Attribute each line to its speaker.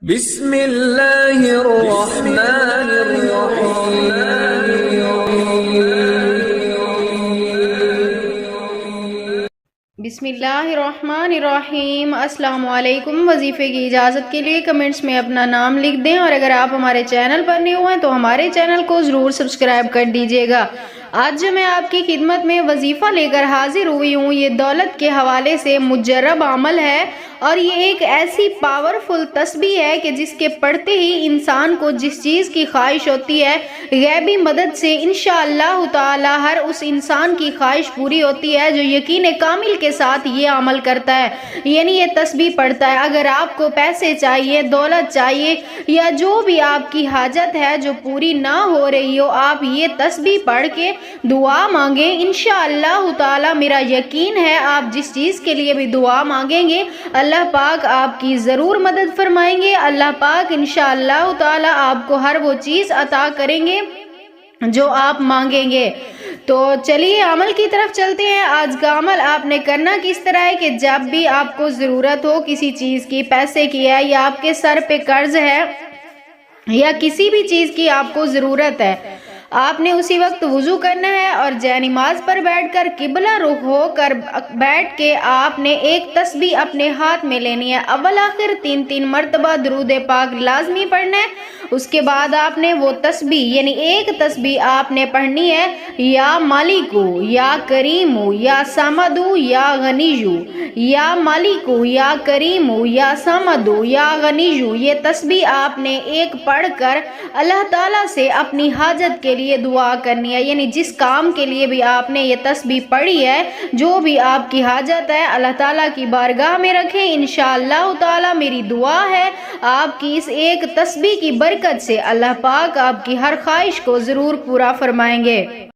Speaker 1: بسم اللہ الرحمن الرحیم۔
Speaker 2: بسم اللہ الرحمن الرحیم۔ السلام علیکم۔ وظیفے کی اجازت کے لیے کمنٹس میں اپنا نام لکھ دیں، اور اگر آپ ہمارے چینل پر نہیں ہوئے تو ہمارے چینل کو ضرور سبسکرائب کر دیجیے گا۔ آج جو میں آپ کی خدمت میں وظیفہ لے کر حاضر ہوئی ہوں، یہ دولت کے حوالے سے مجرب عمل ہے، اور یہ ایک ایسی پاورفل تسبیح ہے کہ جس کے پڑھتے ہی انسان کو جس چیز کی خواہش ہوتی ہے، غیبی مدد سے انشاءاللہ تعالی ہر اس انسان کی خواہش پوری ہوتی ہے جو یقین کامل کے ساتھ یہ عمل کرتا ہے، یعنی یہ تسبیح پڑھتا ہے۔ اگر آپ کو پیسے چاہیے، دولت چاہیے، یا جو بھی آپ کی حاجت ہے جو پوری نہ ہو رہی ہو، آپ یہ تسبیح پڑھ کے دعا مانگیں، انشاءاللہ تعالی میرا یقین ہے آپ جس چیز کے لیے بھی دعا مانگیں گے اللہ پاک آپ کی ضرور مدد فرمائیں گے۔ اللہ پاک انشاءاللہ تعالی آپ کو ہر وہ چیز عطا کریں گے جو آپ مانگیں گے۔ تو چلیے عمل کی طرف چلتے ہیں۔ آج کا عمل آپ نے کرنا کس طرح ہے کہ جب بھی آپ کو ضرورت ہو کسی چیز کی، پیسے کی ہے، یا آپ کے سر پہ قرض ہے، یا کسی بھی چیز کی آپ کو ضرورت ہے، آپ نے اسی وقت وضو کرنا ہے اور جے نماز پر بیٹھ کر قبلہ رخ ہو کر بیٹھ کے آپ نے ایک تسبیح اپنے ہاتھ میں لینی ہے۔ اول آخر 3 مرتبہ درود پاک لازمی پڑھنا ہے۔ اس کے بعد آپ نے وہ تسبیح یعنی ایک تسبیح آپ نے پڑھنی ہے، یا مالکو، یا کریمو، یا سامدو، یا غنیجو، یا مالکو، یا کریمو، یا سامدو، یا غنیجو۔ یہ تسبیح آپ نے ایک پڑھ کر اللہ تعالیٰ سے اپنی حاجت کے لیے دعا کرنی ہے، یعنی جس کام کے لیے بھی آپ نے یہ تسبیح پڑھی ہے، جو بھی آپ کی حاجت ہے اللہ تعالیٰ کی بارگاہ میں رکھیں۔ انشاءاللہ تعالیٰ میری دعا ہے آپ کی اس ایک تسبیح کی برکت سے اللہ پاک آپ کی ہر خواہش کو ضرور پورا فرمائیں گے۔